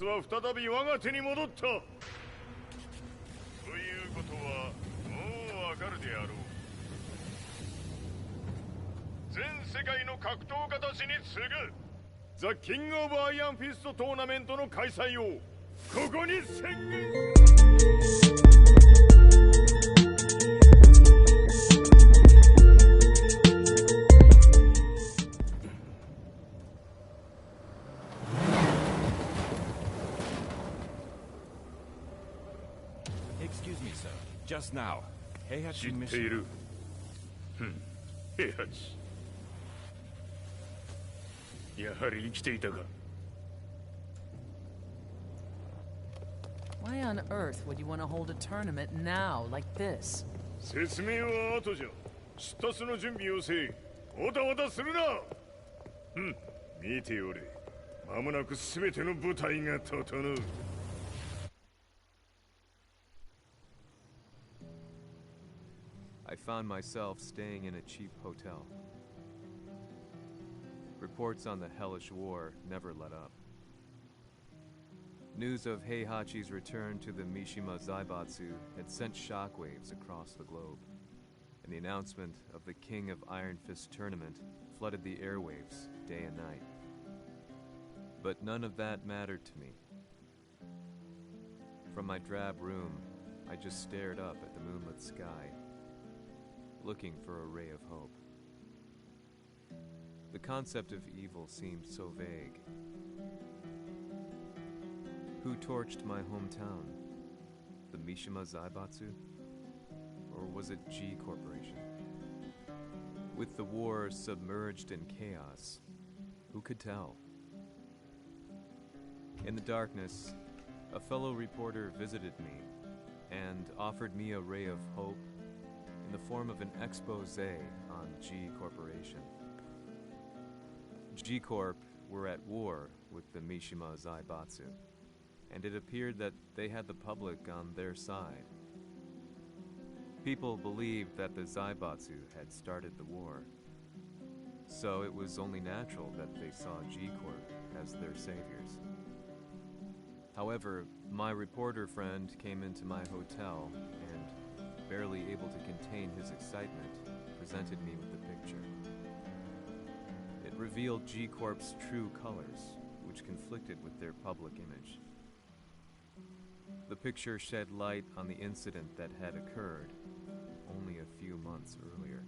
スは再び我が手に戻った。ということはもうわかるであろう。全世界の格闘家たちに次ぐザ・キング・オブ・アイアンフィストトーナメントの開催をここに宣言する。Excuse me, sir. Just now, 知っている。平八。やはり生きていたか。Why on earth would you want to hold a tournament now, like this? 説明は後じゃ。出立の準備をせえ。おたおたするな。見ておれ。間もなく全ての部隊が整う。I found myself staying in a cheap hotel. Reports on the hellish war never let up. News of Heihachi's return to the Mishima Zaibatsu had sent shockwaves across the globe, and the announcement of the King of Iron Fist tournament flooded the airwaves day and night. But none of that mattered to me. From my drab room, I just stared up at the moonlit sky, looking for a ray of hope. The concept of evil seemed so vague. Who torched my hometown? The Mishima Zaibatsu? Or was it G Corporation? With the war submerged in chaos, who could tell? In the darkness, a fellow reporter visited me and offered me a ray of hope in the form of an expose on G Corporation. G Corp were at war with the Mishima Zaibatsu, and it appeared that they had the public on their side. People believed that the Zaibatsu had started the war, so it was only natural that they saw G Corp as their saviors. However, my reporter friend came into my hotel and, barely able to contain his excitement, presented me with the picture. It revealed G Corp's true colors, which conflicted with their public image. The picture shed light on the incident that had occurred only a few months earlier.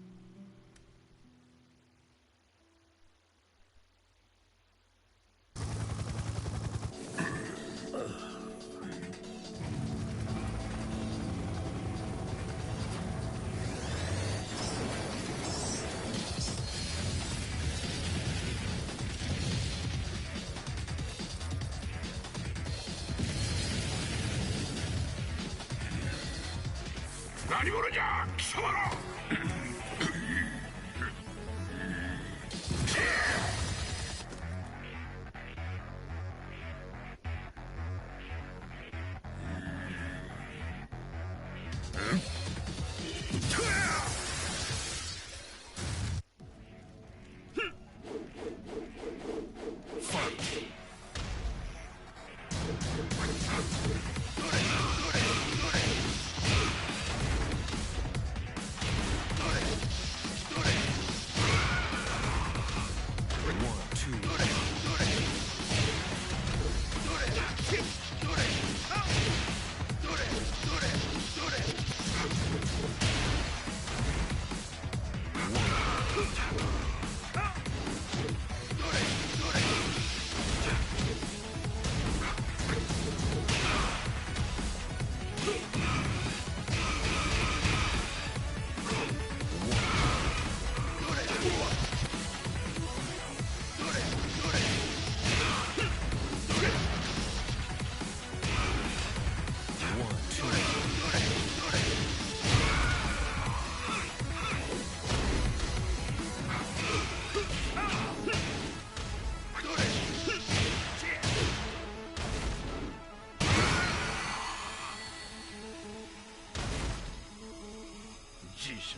G 社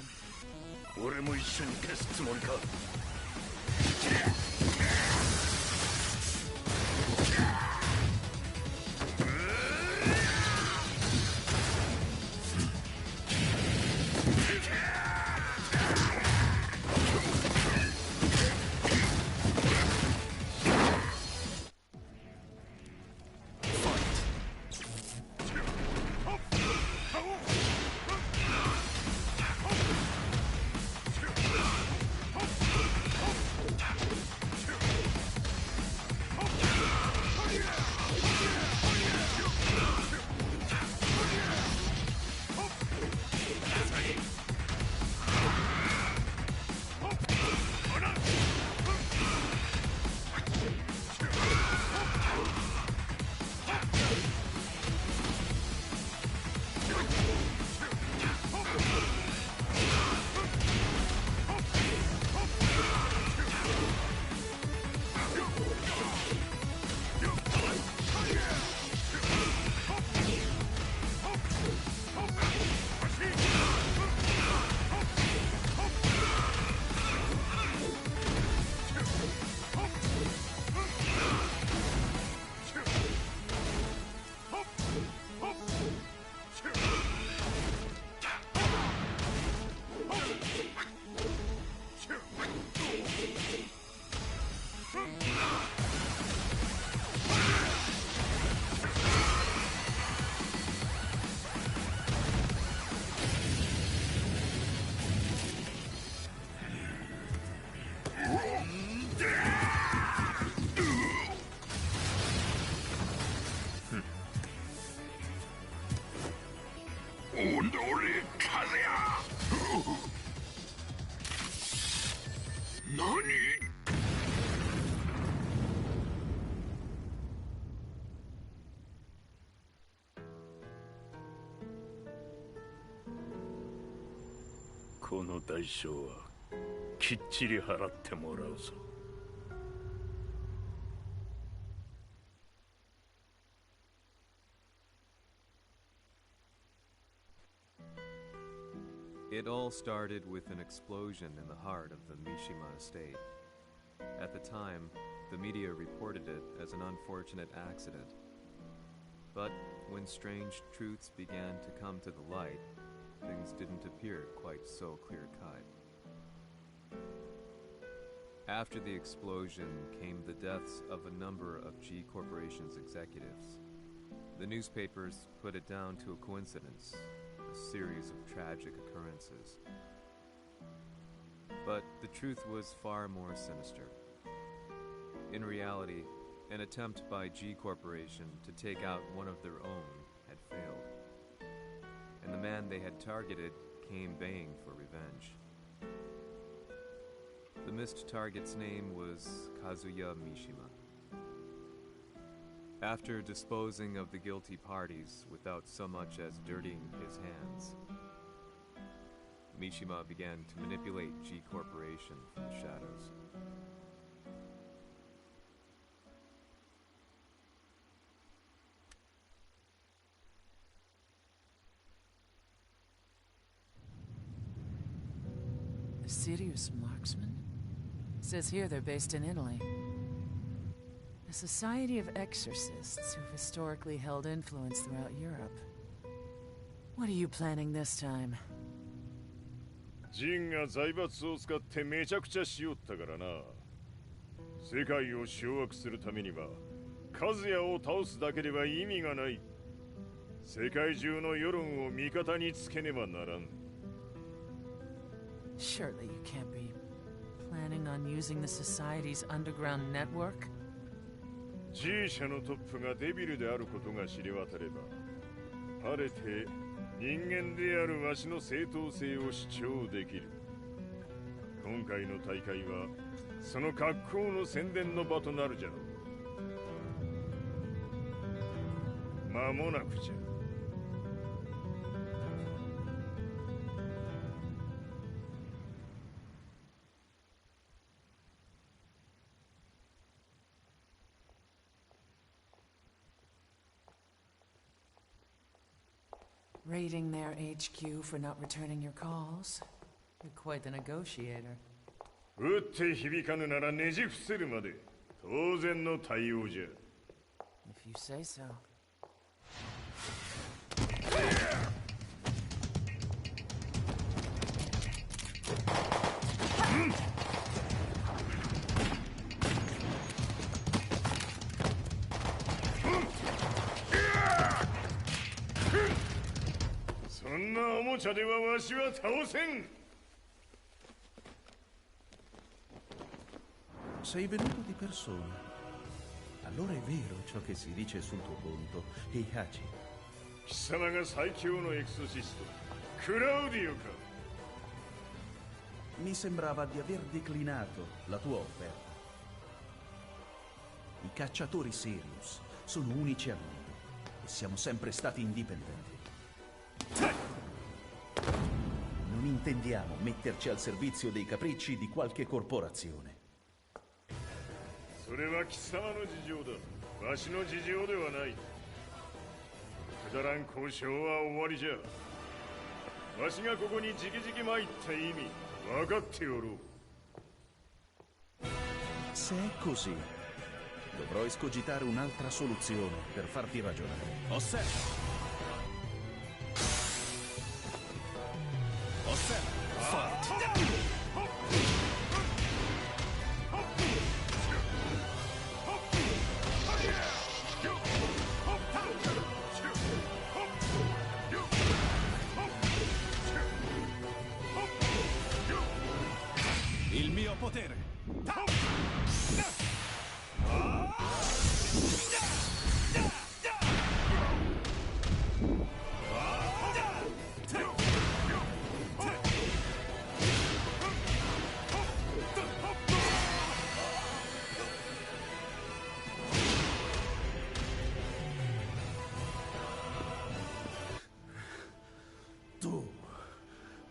俺も一緒に消すつもりか。れ風や何この代償はきっちり払ってもらうぞ。It all started with an explosion in the heart of the Mishima estate. At the time, the media reported it as an unfortunate accident. But when strange truths began to come to the light, things didn't appear quite so clear-cut. After the explosion came the deaths of a number of G Corporation's executives. The newspapers put it down to a coincidence, a series of tragic occurrences. But the truth was far more sinister. In reality, an attempt by G Corporation to take out one of their own had failed, and the man they had targeted came baying for revenge. The missed target's name was Kazuya Mishima. After disposing of the guilty parties without so much as dirtying his hands, Mishima began to manipulate G Corporation from the shadows. A serious marksman? Says here they're based in Italy. A society of exorcists who've historically held influence throughout Europe. What are you planning this time? ジンが財閥を使ってめちゃくちゃしよったからな。世界を掌握するためにはカズヤを倒すだけでは意味がない。世界中の世論を味方につけねばならん。Surely you can't be planning on using the society's underground network? G 社のトップがデビルであることが知れ渡れば、晴れて人間であるわしの正当性を主張できる。今回の大会はその格好の宣伝の場となるじゃろう。間もなくじゃ。Raiding their HQ for not returning your calls? You're quite the negotiator. 撃って響かぬならねじ伏せるまで当然の対応じゃ。If you say so. そんなおもちゃではわしは倒せん。Sei venuto di persona. Allora è vero ciò che si dice sul tuo conto, Heihachi. 貴様が最強のエクソシスト、クラウディオか。Mi sembrava di aver declinato la tua offerta. I cacciatori Sirius sono unici al mondo e siamo sempre stati indipendenti. Non intendiamo metterci al servizio dei capricci di qualche corporazione. それは貴様の事情だ。わしの事情ではない。くだらん交渉は終わりじゃ。わしがここに直々参った意味分かっておろう。Se è così, dovrò escogitare un'altra soluzione per farti ragionare. Osserva! Osserva! Fight! Il mio potere!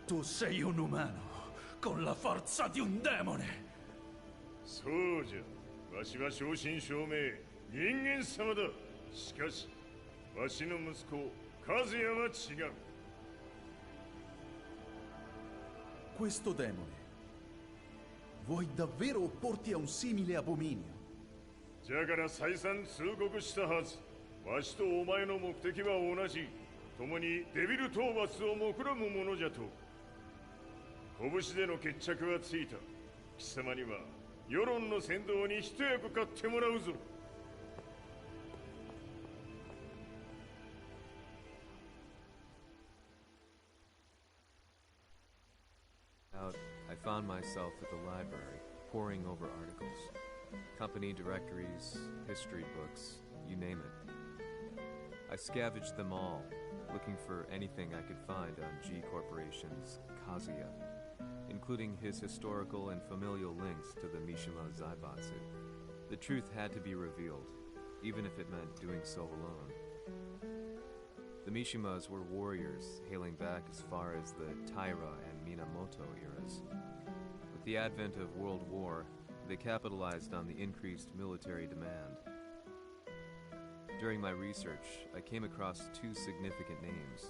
Tu sei un umano, con la forza di un demone. そうじゃ。わしは正真正銘人間様だ。しかしわしの息子和也は違う。 Questo demone, vuoi davvero opporti a un simile abominio? じゃから再三通告したはず。わしとお前の目的は同じ。共にデビル討伐を目論むものじゃと。拳での決着はついた。貴様には世論の先導に一役買ってもらうぞ。 I found myself at the library, poring over articles. Company directories, history books, you name it. I scavenged them all, looking for anything I could find on G Corporation's Kazuya, including his historical and familial links to the Mishima Zaibatsu. The truth had to be revealed, even if it meant doing so alone. The Mishimas were warriors hailing back as far as the Taira and Minamoto eras. With the advent of World War, they capitalized on the increased military demand. During my research, I came across two significant names.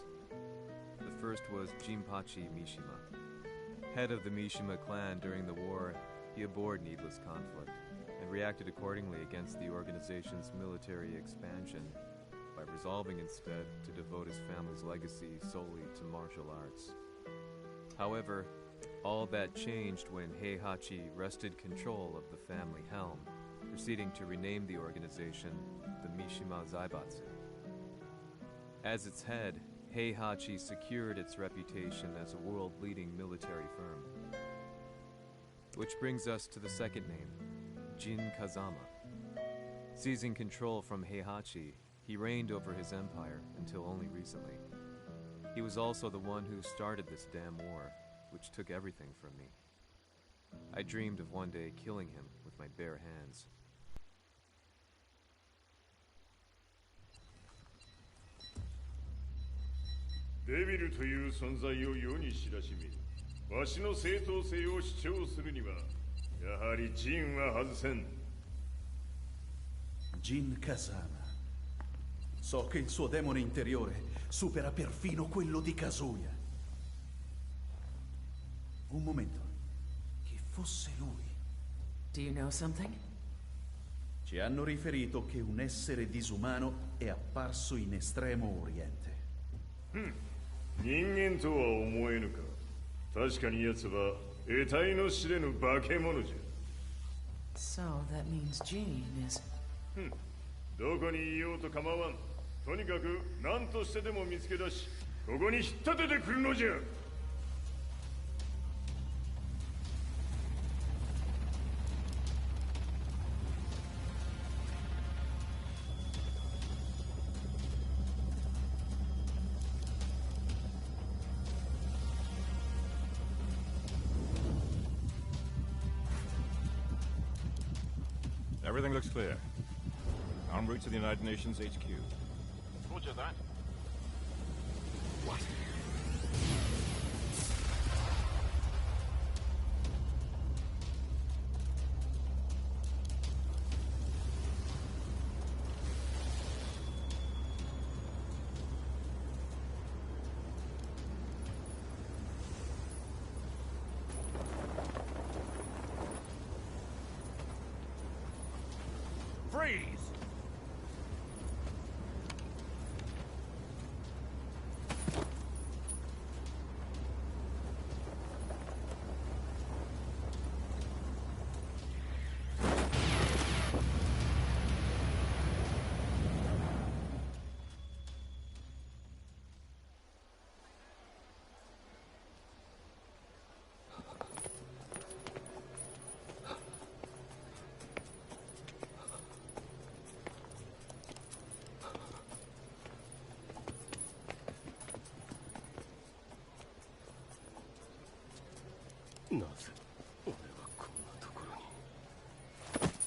The first was Jinpachi Mishima. Head of the Mishima clan during the war, he abhorred needless conflict and reacted accordingly against the organization's military expansion by resolving instead to devote his family's legacy solely to martial arts. However, all that changed when Heihachi wrested control of the family helm, proceeding to rename the organization the Mishima Zaibatsu. As its head, Heihachi secured its reputation as a world-leading military firm. Which brings us to the second name, Jin Kazama. Seizing control from Heihachi, he reigned over his empire until only recently. He was also the one who started this damn war, which took everything from me. I dreamed of one day killing him with my bare hands. デビルという存在を世に知らしめ、わしの正当性を主張するには、やはりジンは外せん。 Jin Kazama. So che il suo demone interiore supera perfino quello di Kazuya. Un momento. Chi fosse lui? Do you know something? Ci hanno riferito che un essere disumano è apparso in Estremo Oriente. 人間とは思えぬか。確かに奴は得体の知れぬ化け物じゃ。 So that means Jean is... どこにいようと構わん。とにかく何としてでも見つけ出し、ここに引っ立ててくるのじゃ。 Everything looks clear. En route to the United Nations HQ. Roger that. What? Freeze!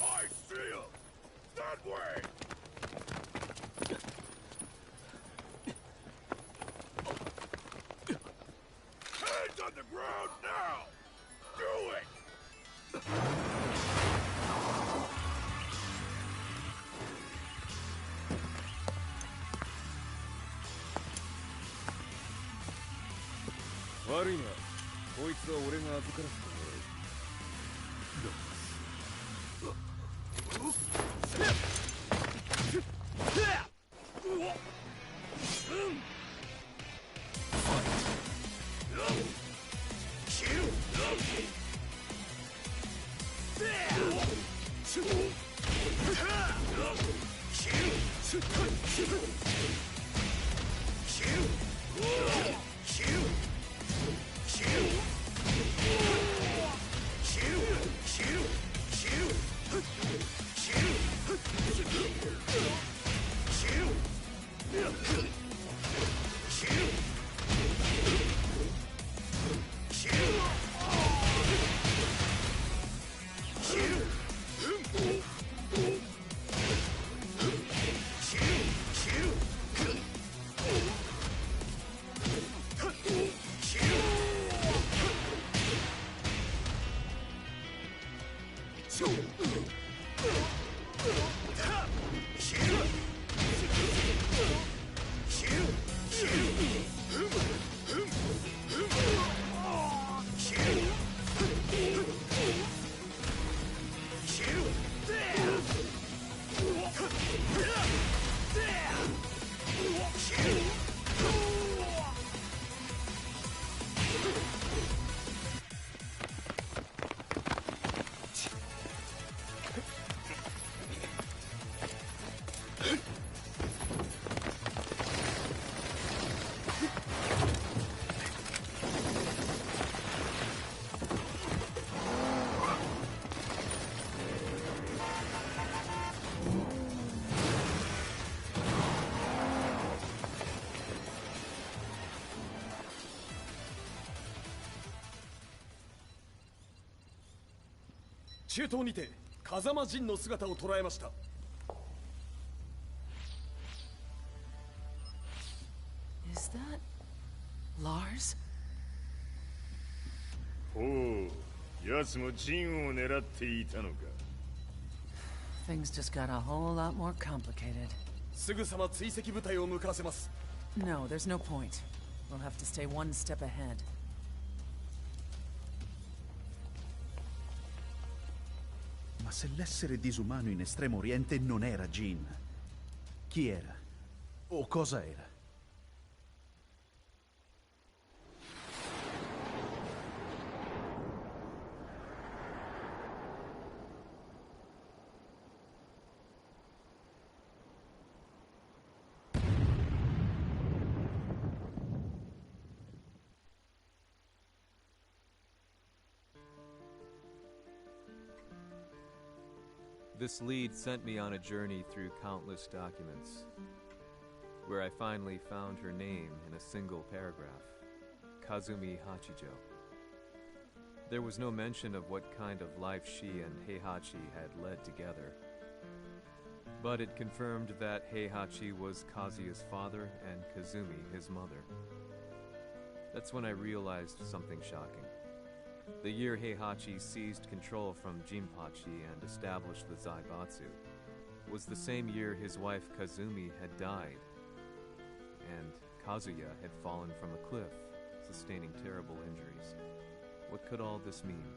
I see him! That way! Hands 悪いな。こいつは俺が預からせてもらう。中東にて風間陣の姿を捉えました。Is that Lars? ほう、奴もジンを狙っていたのか。Things just got a whole lot more complicated. すぐさま追跡部隊を向かわせます。No, there's no point. We'll have to stay one step ahead. Ma se l'essere disumano in Estremo Oriente non era Jin, chi era? O cosa era? This lead sent me on a journey through countless documents, where I finally found her name in a single paragraph, Kazumi Hachijo. There was no mention of what kind of life she and Heihachi had led together, but it confirmed that Heihachi was Kazuya's father and Kazumi his mother. That's when I realized something shocking. The year Heihachi seized control from Jinpachi and established the Zaibatsu was the same year his wife Kazumi had died, and Kazuya had fallen from a cliff, sustaining terrible injuries. What could all this mean?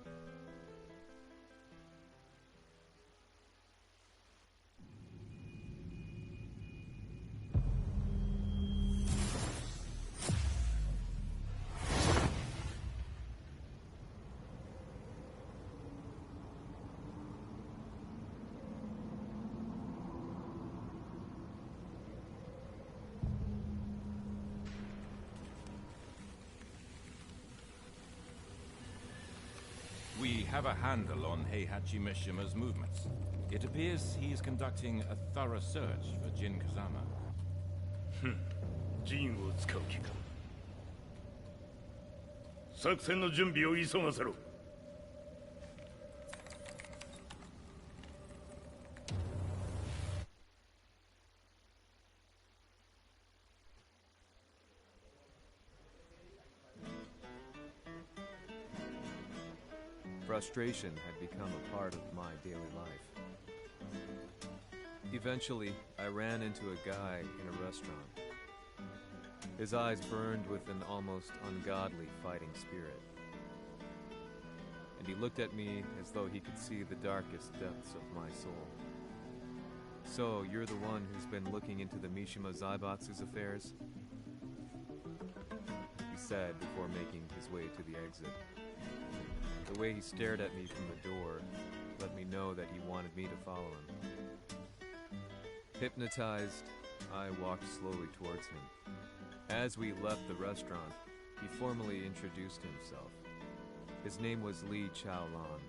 We have a handle on Heihachi Mishima's movements. It appears he is conducting a thorough search for Jin Kazama. ジンを使う気か。作戦の準備を急がせろ。Frustration had become a part of my daily life. Eventually, I ran into a guy in a restaurant. His eyes burned with an almost ungodly fighting spirit. And he looked at me as though he could see the darkest depths of my soul. So, you're the one who's been looking into the Mishima Zaibatsu's affairs? He said before making his way to the exit. The way he stared at me from the door let me know that he wanted me to follow him. Hypnotized, I walked slowly towards him. As we left the restaurant, he formally introduced himself. His name was Li Chaolan.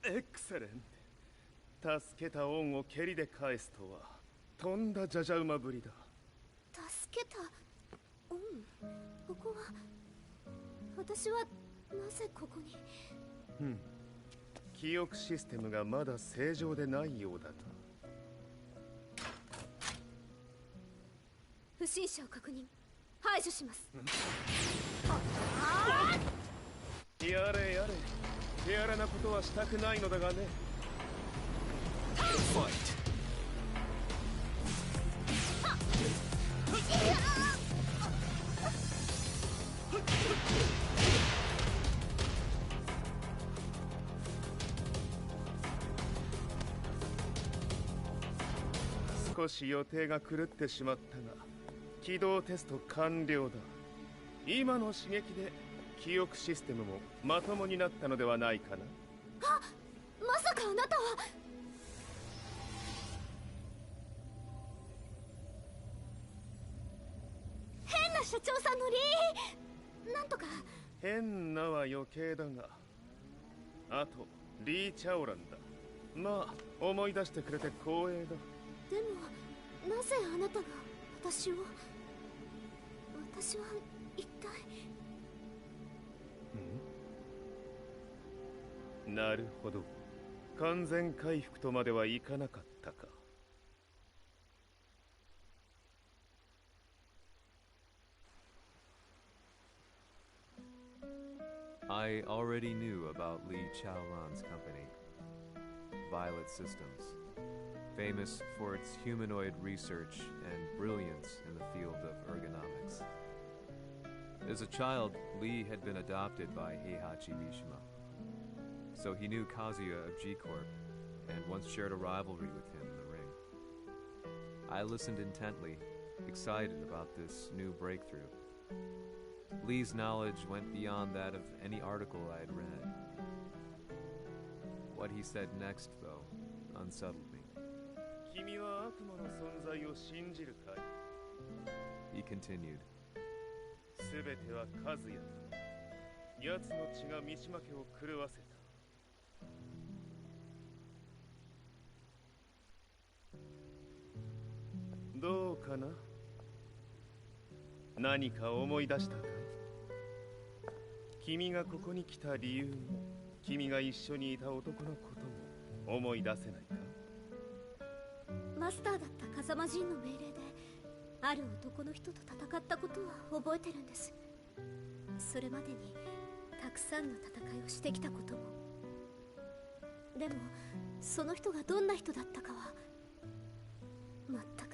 Excellent. 助けた恩を蹴りで返すとはとんだじゃじゃ馬ぶりだ。助けた恩？ここは私はなぜここに？記憶システムがまだ正常でないようだと。不審者を確認。排除します。やれやれ。手荒なことはしたくないのだがね。少し予定が狂ってしまったが、起動テスト完了だ。今の刺激で記憶システムもまともになったのではないかな。まさかあなたは。変な社長さんのなんとか。変なは余計だが、あとリー・チャオランだ。まあ思い出してくれて光栄だ。でもなぜあなたが私は一体。なるほど。完全回復とまではいかなかったか。I already knew about Li Chaolan's company, Violet Systems, famous for its humanoid research and brilliance in the field of ergonomics. As a child, Li had been adopted by Heihachi Mishima, so he knew Kazuya of G-Corp and once shared a rivalry with him in the ring. I listened intently, excited about this new breakthrough. Lee's knowledge went beyond that of any article I had read. What he said next, though, unsettled me. He continued. 全ては和也だ。奴の血が三島家を狂わせた。どうかな？何か思い出したか？君がここに来た理由も、君が一緒にいた男のことも思い出せないか？マスターだった風間陣の命令である男の人と戦ったことは覚えてるんです。それまでにたくさんの戦いをしてきたことも。でもその人がどんな人だったかは全く。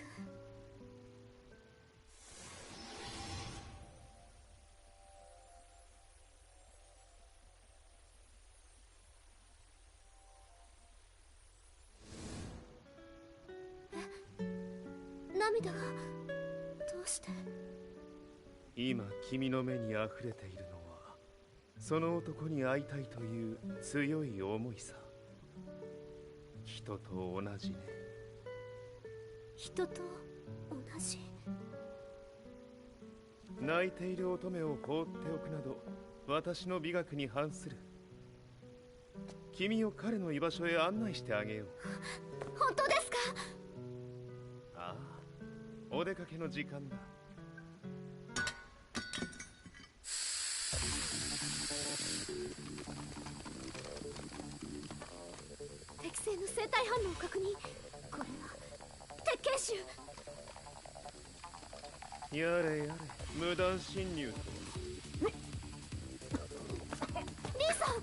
涙がどうして？今君の目にあふれているのはその男に会いたいという強い思いさ。人と同じね。人と同じ。泣いている乙女を放っておくなど私の美学に反する。君を彼の居場所へ案内してあげよう。本当ですか？ああ、お出かけの時間だ。適正の生体反応を確認。これは鉄拳臭。やれやれ、無断侵入とはリンさん。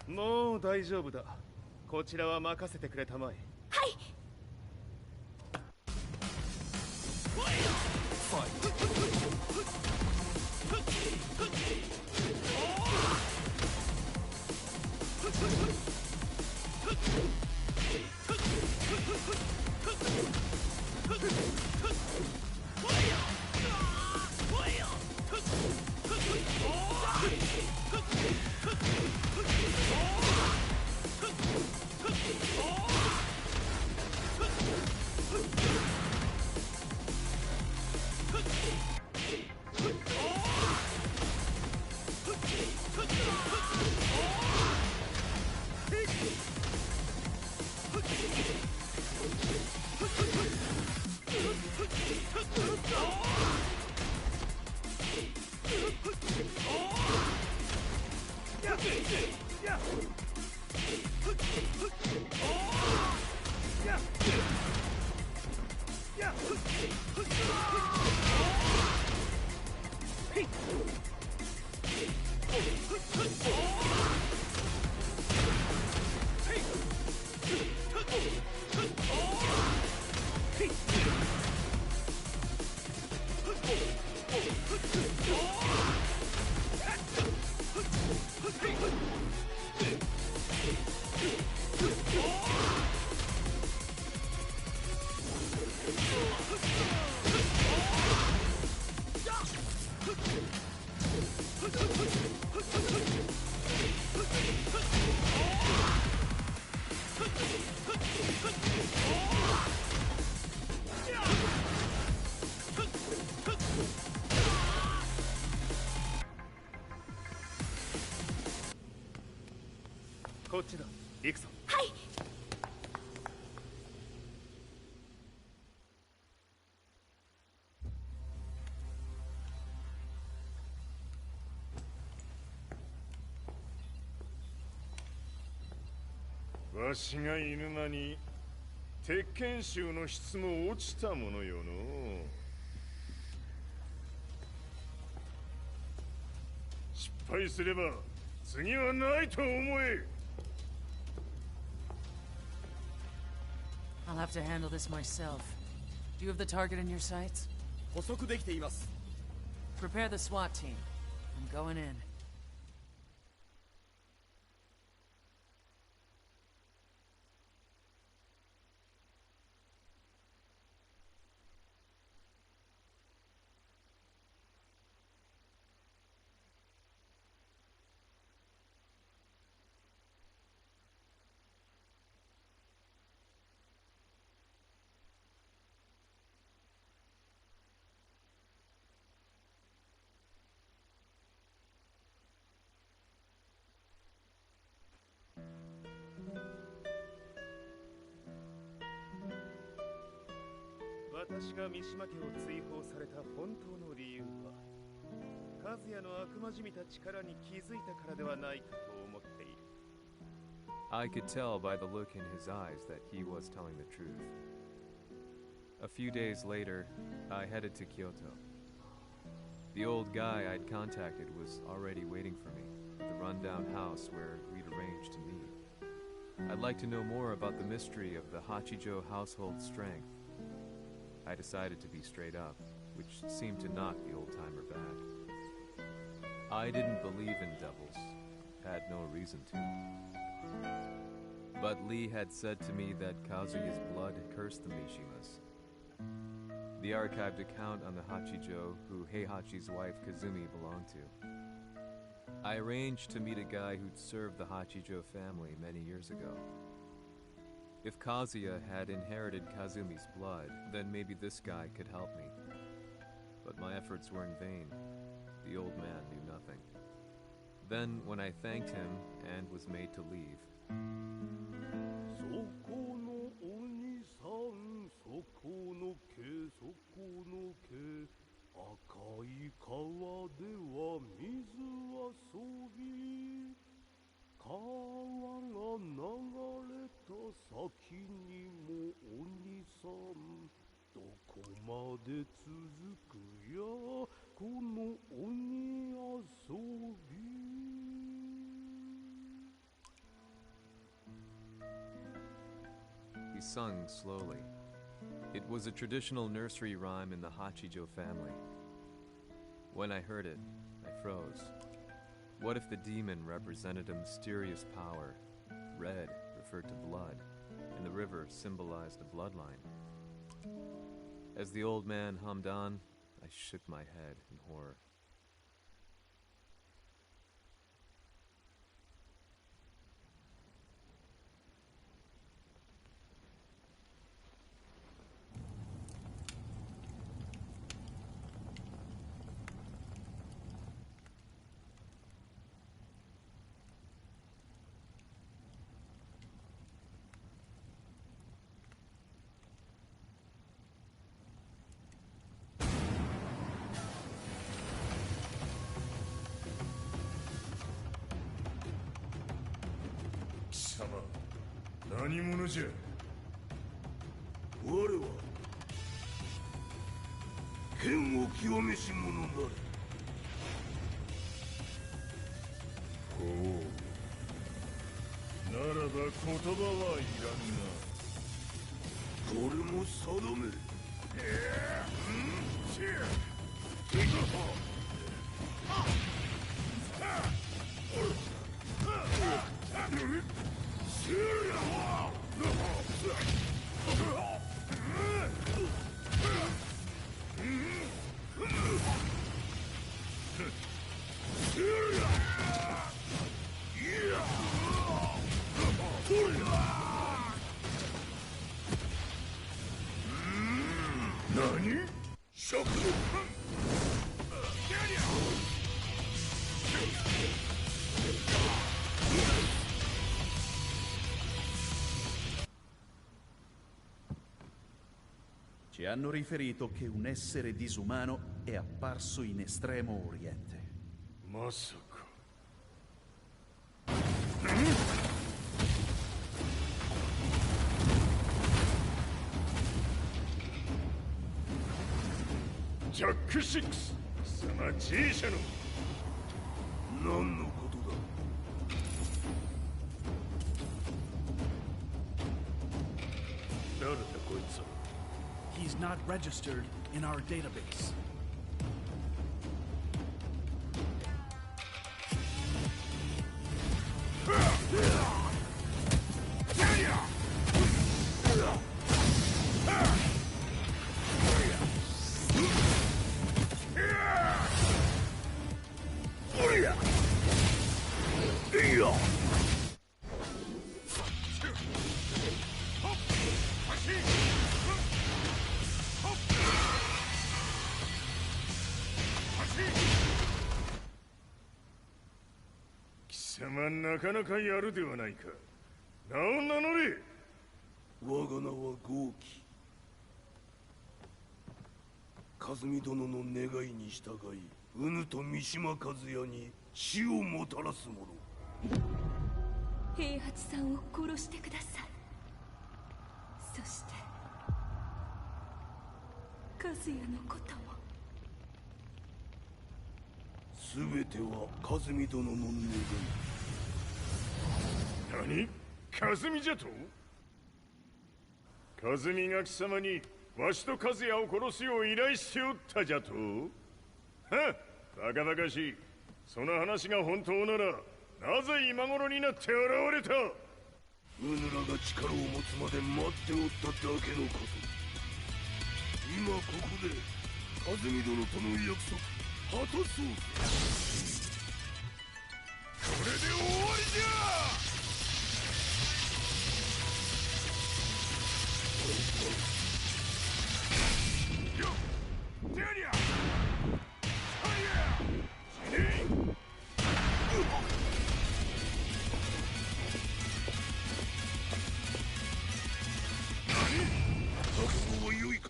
もう大丈夫だ。こちらは任せてくれたまえ。はい。こっちだ。行くぞ。はい。わしが犬間に鉄拳衆の質も落ちたものよの。失敗すれば次はないと思え。I'll have to handle this myself. Do you have the target in your sights? 捕捉できています。Prepare the SWAT team. I'm going in. 私が三島家を追放された本当の理由は和也の悪魔じみた力に気づいたからではないかと思っている。 I could tell by the look in his eyes that he was telling the truth. A few days later, I headed to Kyoto. The old guy I'd contacted was already waiting for me at the rundown house where we'd arranged to meet. I'd like to know more about the mystery of the Hachijo household strength. I decided to be straight up, which seemed to knock the old-timer back. I didn't believe in devils, had no reason to. But Lee had said to me that Kazuya's blood cursed the Mishimas. The archived account on the Hachijo who Heihachi's wife Kazumi belonged to. I arranged to meet a guy who'd served the Hachijo family many years ago. If Kazuya had inherited Kazumi's blood, then maybe this guy could help me. But my efforts were in vain. The old man knew nothing. Then, when I thanked him and was made to leave, he sung slowly. It was a traditional nursery rhyme in the Hachijo family. When I heard it, I froze. What if the demon represented a mysterious power? Red referred to blood, and the river symbolized a bloodline. As the old man hummed on, I shook my head in horror. Sama, 何者じゃ。我は剣を極めし者なり。ほう。ならば言葉はいらんな。これも定め。何？食。Ci hanno riferito che un essere disumano è apparso in Estremo Oriente. まさか。ジャック6、貴様 G 社の何のことだ。誰だこいつは。 He's not registered in our database.なかなかやるではないか。名を名乗れ。我が名は豪輝。和美殿の願いに従い、うぬと三島和也に死をもたらす者。平八さんを殺してください。そして和也のことも。全ては和美殿の願い。何？和美じゃと？和美が貴様にわしと和也を殺すよう依頼しておったじゃと？はっ、バカバカしい。その話が本当ならなぜ今頃になって現れた？うぬらが力を持つまで待っておっただけのこと。今ここで和美殿との約束果たそうぜ。これで終わりじゃ！よっ！てやりゃ！覚悟は良いか。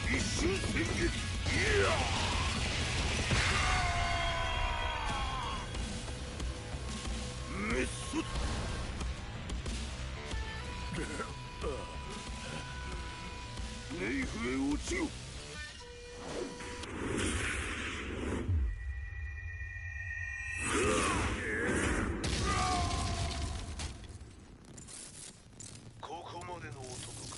一瞬戦撃。いや！メッソ。ネイフへ落ちよ。ここまでの男か。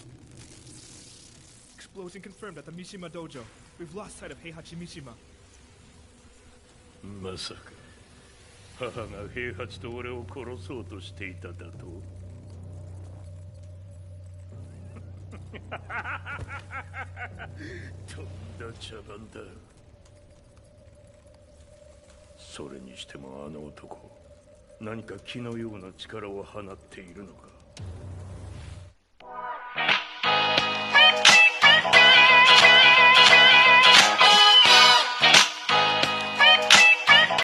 Explosion confirmed at the Mishima dojo. We've lost sight of Heihachi Mishima. まさか母が平八と俺を殺そうとしていただと？とんだ茶番だ。それにしてもあの男、何か気のような力を放っているのか。